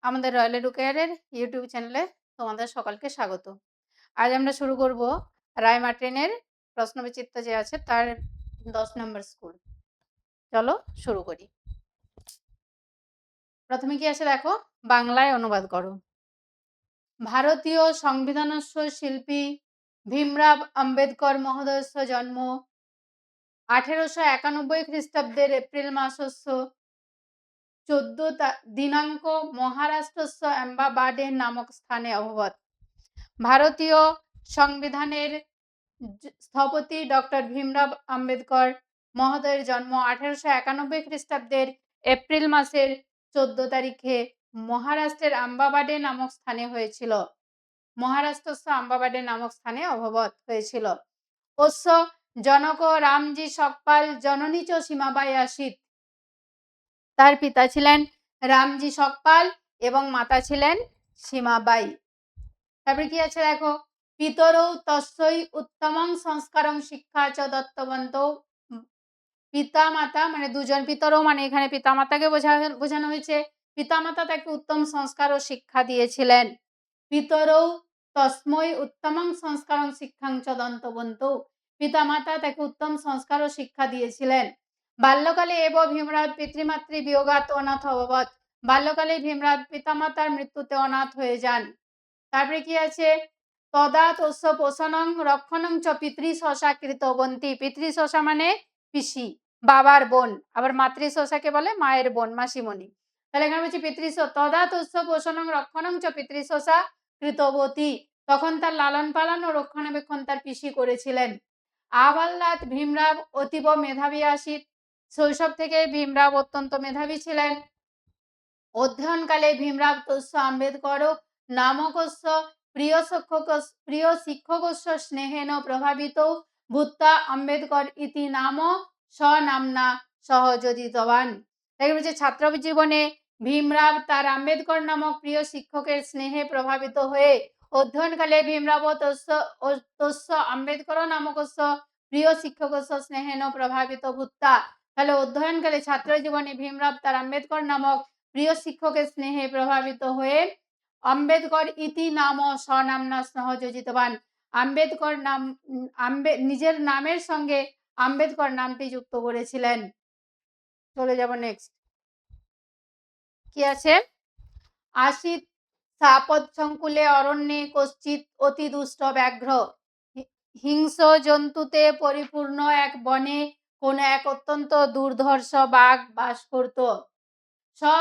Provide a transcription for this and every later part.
আমাদের royal এডুকেয়ারের YouTube চ্যানেলে তোমাদের সকলকে স্বাগত। আজ আমরা শুরু করব রায় মার্টিনের প্রশ্নবিচিত্র যে আছে তার 10 নম্বর স্কুল। চলো শুরু করি। প্রথমে কি আছে দেখো, বাংলায় অনুবাদ করো। ভারতীয় সংবিধানস্য শিল্পী ভীমরাव আম্বেদকর মহোদয়স্য জন্ম 1891 খ্রিস্টাব্দের এপ্রিল মাসস্য 14 দিনাঙ্ক মহারাষ্ট্রস্য আহমেদাবাদে নামক স্থানে অভবৎ। ভারতীয় সংবিধানের স্থপতি ডক্টর ভীমরাव আম্বেদকর মহোদয়ের জন্ম 1891 খ্রিস্টাব্দের এপ্রিল মাসের 14 তারিখে মহারাষ্ট্রের আহমেদাবাদে নামক স্থানে হয়েছিল। মহারাষ্ট্রস্থ আহমেদাবাদে নামক স্থানে অভবৎ হয়েছিল। অশ্য জনক রামজি সকপাল জননী চ সীমাবাই আসিত। তার পিতা ছিলেন রামজি সকপাল এবং মাতা ছিলেন সীমাবাই। তারপরে কি আছে দেখো, পিতরৌ তস্যৈ উত্তমং সংস্কারং শিক্ষা চ দত্তবন্তৌ। পিতামাতা মানে দুজন, পিতরৌ মানে এখানে পিতামাতাকে বোঝানো হয়েছে। পিতামাতা তাকে উত্তম সংস্কার ও শিক্ষা দিয়েছিলেন। পিতরৌ তস্মৈ উত্তমং সংস্কারং শিক্ষাং চ দত্তবন্তৌ। পিতামাতা তাকে উত্তম সংস্কার ও শিক্ষা দিয়েছিলেন। বাল্যকালে এব ভীমরাव পিতৃমাতৃ বিয়োগাৎ অনাথ অভবৎ। বাল্যকালে ভীমরাव পিতামাতার মৃত্যুতে অনাথ হয়ে যান। তারপরে কি আছে, তদা তস্য পোষণং রক্ষণং চ পিতৃশশা কৃতবন্তী। পিতৃশশা মানে পিসি, বাবার বোন, আবার মাতৃশশাকে বলে মায়ের বোন, মাসিমণি। তাহলে এখানে বলছি তদা তস্য পোষণং রক্ষণং চ পিতৃশশা কৃতবতী। তখন তার লালন পালন ও রক্ষণাবেক্ষণ তার পিসি করেছিলেন। আবাল্যাৎ ভীমরাव অতীব মেধাবী আসিত। শৈশব থেকে ভীমরাव অত্যন্ত মেধাবী ছিলেন। অধ্যয়নকালে ভীমরাव তস্য আম্বেদকর নামকস্য প্রিয় শিক্ষকস্য স্নেহেন প্রভাবিত ভূত্বা আম্বেদকর ইতি নাম স্বনামনা সহযোজিতবান। দেখে বলছে ছাত্র জীবনে ভীমরাव তার আম্বেদকর নামক প্রিয় শিক্ষকের স্নেহে প্রভাবিত হয়ে অধ্যয়নকালে ভীমরাव তস্য আম্বেদকর নামকস্য প্রিয় শিক্ষকস্য স্নেহেন প্রভাবিত ভূত্বা। তাহলে অধ্যয়নকালে ছাত্র জীবনে ভীমরাव তার আম্বেদকর নামক প্রিয় শিক্ষকের স্নেহে প্রভাবিত হয়ে আম্বেদকর ইতি নাম স্বনামনা সহযোজিতবান। আম্বেদকর নাম নিজের নামের সঙ্গে আম্বেদকর নামটি যুক্ত করেছিলেন। চলে যাব নেক্সট। কি আছে, আসিত সাপদ সংকুলে অরণ্যে কশ্চিৎ অতি দুষ্ট ব্যাঘ্র। হিংস্র জন্তুতে পরিপূর্ণ এক বনে কোন এক অত্যন্ত দুর্ধর্ষ বাঘ বাস করত।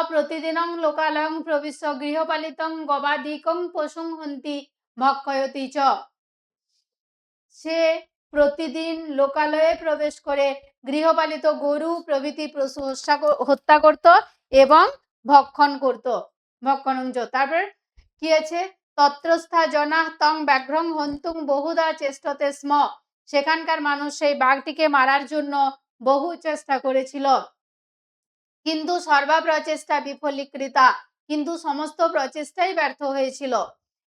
প্রতিদিনং লোকালয়ং প্রবিশ্য গৃহপালিতং গবাদিকং পশুং হন্তি ভক্ষয়তি চ। সে প্রতিদিন লোকালয়ে প্রবেশ করে গৃহপালিত গরু প্রভৃতি পশু হত্যা করত এবং ভক্ষণ করত। তারপর কি আছে, তত্রস্থা জনাঃ তং ব্যাঘ্রং হন্তুং বহুধা চেষ্টতে স্ম। সেখানকার মানুষ সেই বাঘটিকে মারার জন্য বহু চেষ্টা করেছিল। কিন্তু সর্বা প্রচেষ্টা বিফলীকৃতা। কিন্তু সমস্ত প্রচেষ্টাই ব্যর্থ হয়েছিল।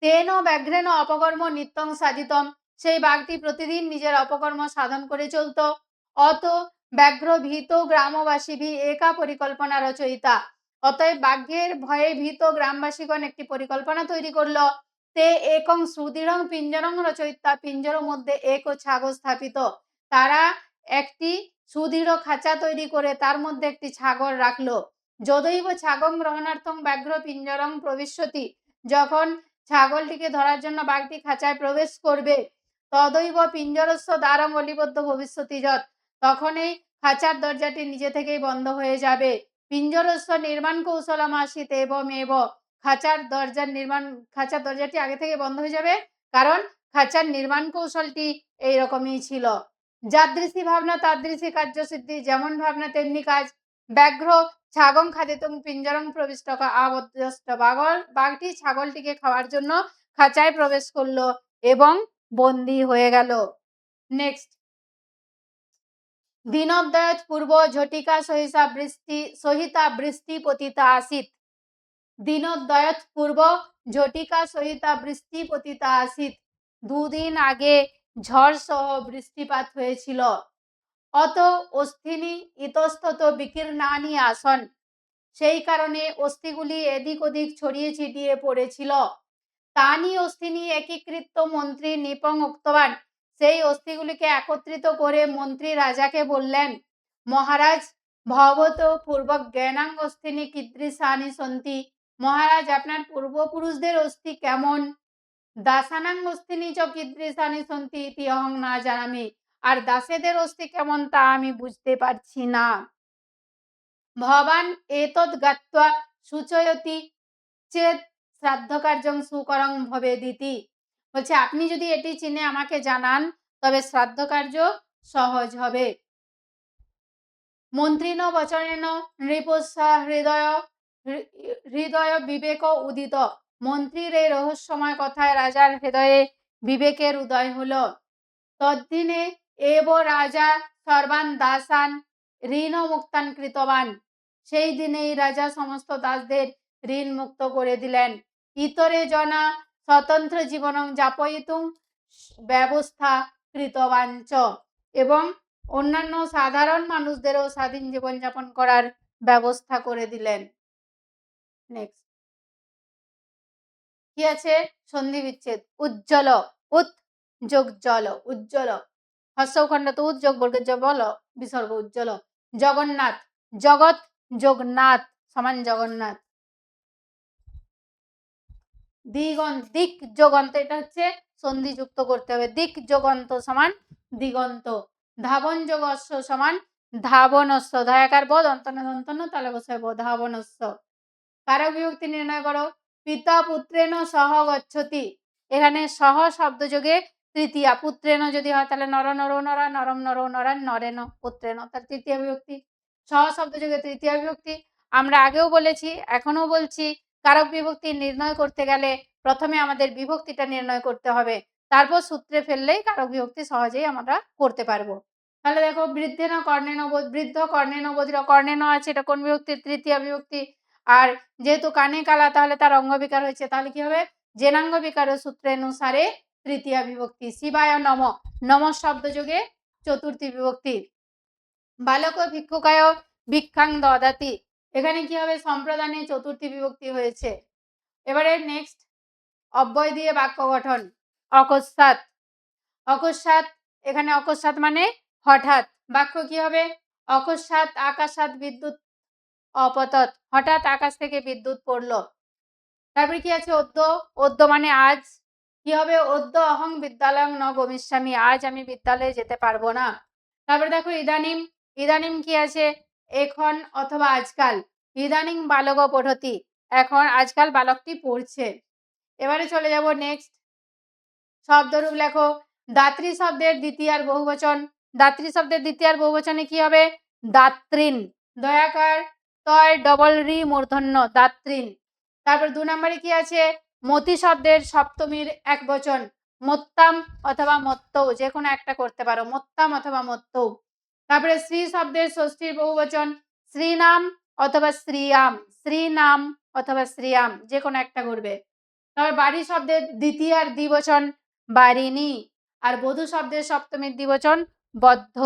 তেন ব্যাঘ্রেণ অপকর্ম নিত্যং সাধিতম। সেই বাঘটি প্রতিদিন নিজের অপকর্ম সাধন করে চলত। অত ব্যাঘ্র ভীত গ্রামবাসী একা পরিকল্পনা রচয়িতা। অতএব বাঘের ভয়ে ভীত গ্রামবাসীগণ একটি পরিকল্পনা তৈরি করলো। তে একং সুদৃঢ়ং পিঞ্জরং রচয়িতা। পিঞ্জর মধ্যে এক ও ছাগল স্থাপিত। তারা একটি সুদৃঢ় খাঁচা তৈরি করে তার মধ্যে একটি ছাগল রাখলো। যদৈব ছাগং গ্রহণার্থং ব্যাঘ্র পিঞ্জরং প্রবিশ্যতি। যখন ছাগলটিকে ধরার জন্য বাঘটি খাঁচায় প্রবেশ করবে, তদৈব পিঞ্জরস্য দ্বারং অলিবদ্ধ ভবিষ্যতি যৎ। তখন এই খাঁচার দরজাটি নিজে থেকেই বন্ধ হয়ে যাবে। পিঞ্জরস্য নির্মাণ কৌশলম আসিত এবমেব। খাঁচার দরজাটি আগে থেকে বন্ধ হয়ে যাবে, কারণ খাঁচার নির্মাণ কৌশলটি এইরকমই ছিল। যাদৃশী ভাবনা তাদৃশী কার্যসিদ্ধি। যেমন ভাবনা তেমনি কাজ। ব্যাঘ্র ছাগং খাদিতুং পিঞ্জরং প্রবিষ্ট আবদ্ধস্ত। বাঘটি ছাগলটিকে খাওয়ার জন্য খাঁচায় প্রবেশ করলো এবং বন্দী হয়ে গেল। নেক্সট, দিনোদয়াৎ পূর্ব ঝটিকা সহিতা বৃষ্টি পতিতা আসিত। দিনোদয়াৎ পূর্ব ঝটিকা সহিতা বৃষ্টি পতিতা আসিত। দুদিন আগে ঝড় সহ বৃষ্টিপাত হয়েছিল। অত অস্থিনি ইতস্তত বিকীর্ণানি আসন। সেই কারণে অস্থিগুলি এদিক ওদিক ছড়িয়ে ছিটিয়ে পড়েছিল। তানি অস্থি নিয়ে একীকৃত মন্ত্রী নিপং উক্তবান, সেই অস্থিগুলিকে একত্রিত করে মন্ত্রী রাজাকে বললেন, মহারাজ ভবত পূর্বক জ্ঞানাঙ্গ অস্থিনি কীদৃশানি সন্তি, মহারাজ আপনার পূর্বপুরুষদের অস্থি কেমন, দাসানাং অস্থিনি চ কীদৃশানি সন্তি ইতি অহং না জানামি, আর দাসেদের অস্থি কেমন তা আমি বুঝতে পারছি না। ভবান এতদ জ্ঞাত্বা সূচয়তি চেত শ্রাদ্ধ কার্যং সুকরং ভবেদিতি, বলছে আপনি যদি এটি চিনে আমাকে জানান তবে শ্রাদ্ধ কার্য সহজ হবে। মন্ত্রিণ বচনেন নৃপস্যা হৃদয় বিবেক উদিত, মন্ত্রীর এই রহস্যময় কথায় রাজার হৃদয়ে বিবেকের উদয় হলো। তদ্দিনে এব রাজা সর্বান দাসান ঋণ মুক্তান কৃতবান, সেই দিনেই রাজা সমস্ত দাসদের ঋণ মুক্ত করে দিলেন। ইতরে জনা স্বতন্ত্র জীবনং যাপয়িতুং ব্যবস্থা কৃতবাঞ্চ, এবং অন্যান্য সাধারণ মানুষদেরও স্বাধীন জীবনযাপন করার ব্যবস্থা করে দিলেন। নেক্সট কি আছে, সন্ধি বিচ্ছেদ। উজ্জ্বল, উৎ যোগ জল, উজ্জ্বল, হর্ষখণ্ড তো উদ্যোগ বর্গ বল বিসর্গ উজ্জ্বল। জগন্নাথ, জগৎ যোগনাথ সমান জগন্নাথ। দিগন্ত, দিক যোগন্ত, এটা হচ্ছে সন্ধি যুক্ত করতে হবে, দিক যোগন্ত সমান দিগন্ত। ধাবন যোগ অশ্ব সমান ধাবনস্য, ধয়াকার বোধ অন্তন দন্তন্য তালে বসে বোধ ধাবনস্য। কারক বিভক্তি নির্ণয় করো। পিতা পুত্রেণ সহ গচ্ছতি, এখানে সহ শব্দ যোগে তৃতীয়া, পুত্রেণ যদি হয় তাহলে নর নরো নরা, নরম নরো নরা, নরেন পুত্রেণ, তার তৃতীয় বিভক্তি। সহ শব্দ যোগে তৃতীয় বিভক্তি। আমরা আগেও বলেছি এখনো বলছি, কারক বিভক্তি নির্ণয় করতে গেলে প্রথমে আমাদের বিভক্তিটা নির্ণয় করতে হবে, তারপর সূত্রে ফেললেই কারক বিভক্তি সহজেই আমরা করতে পারবো। তাহলে দেখো বৃদ্ধেন কর্ণেন, বৃদ্ধ কর্ণেন বধির, কর্ণেন আছে, এটা কোন বিভক্তি, তৃতীয় বিভক্তি। আর যেহেতু কানে কালা তাহলে তার অঙ্গ বিকার হয়েছে, তাহলে কি হবে, জেনাঙ্গ বিকার সূত্রানুসারে তৃতীয় বিভক্তি। শিবায় নম, নম শব্দ যোগে চতুর্থী বিভক্তি। বালক ভিক্ষুকায় ভিক্ষাং দদাতি, এখানে কি হবে, সম্প্রদানে চতুর্থী বিভক্তি হয়েছে। এবারে নেক্সট অব্যয় দিয়ে বাক্য গঠন। অকস্মাৎ, অকস্মাৎ, এখানে অকস্মাৎ মানে হঠাৎ, বাক্য কি হবে, অকস্মাৎ আকাশাৎ বিদ্যুৎ অপতত, হঠাৎ আকাশ থেকে বিদ্যুৎ পড়লো। তারপরে কি আছে, অদ্য, অদ্য মানে আজ, কি হবে, অদ্য অহং বিদ্যালয়ং ন গমিষ্যামি, আজ আমি বিদ্যালয়ে যেতে পারবো না। তারপরে দেখো ইদানিম, ইদানিম কি আছে, এখন অথবা আজকাল। ইদানিং বালক পঠতি, এখন আজকাল বালকটি পড়ছে। এবারে চলে যাব নেক্সট শব্দরূপ লেখো। দাত্রী শব্দের দ্বিতীয়ার বহুবচন, দাত্রী শব্দের দ্বিতীয়ার বহুবচনে কি হবে, দাত্রিন, দয়াকার তয় ডবল রি মূর্ধন্য দাত্রিন। তারপর 2 নম্বরে কি আছে, মতি শব্দের সপ্তমীর এক বচন, মোত্তাম অথবা মত্তৌ, যে কোনো একটা করতে পারো, মোত্তাম অথবা মত্তৌ। তারপরে শ্রী শব্দের ষষ্ঠীর বহুবচন, শ্রীনাম অথবা শ্রীয়াম, শ্রীনাম অথবা শ্রীয়াম, যে কোনো একটা করবে। তারপর বাড়ি শব্দের দ্বিতীয়ার দ্বিবচন বারিণী, আর বধূ শব্দের সপ্তমীর দ্বিবচন বদ্ধ।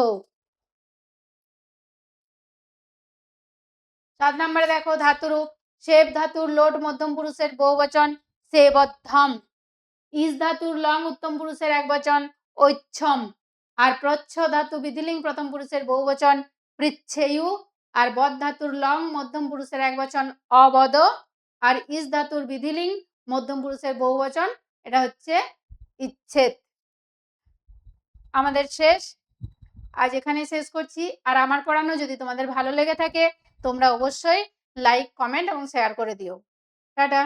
7 নম্বরে দেখো ধাতুরূপ। সেব ধাতুর লোট মধ্যম পুরুষের বহুবচন সেবদ্ধম, ইস ধাতুর লং উত্তম পুরুষের একবচন ঐচ্ছম, আর প্রচ্ছ ধাতু বিধিলিঙ্গ প্রথম পুরুষের বহুবচন পৃচ্ছেয়ু, আর বদ ধাতুর লং মধ্যম পুরুষের একবচন অবদ, আর ইস ধাতুর বিধিলিঙ্গ মধ্যম পুরুষের বহুবচন এটা হচ্ছে ইচ্ছেদ। আমাদের শেষ, আজ এখানে শেষ করছি। আর আমার পড়ানো যদি তোমাদের ভালো লেগে থাকে তোমরা অবশ্যই লাইক, কমেন্ট এবং শেয়ার করে দিও। টাটা।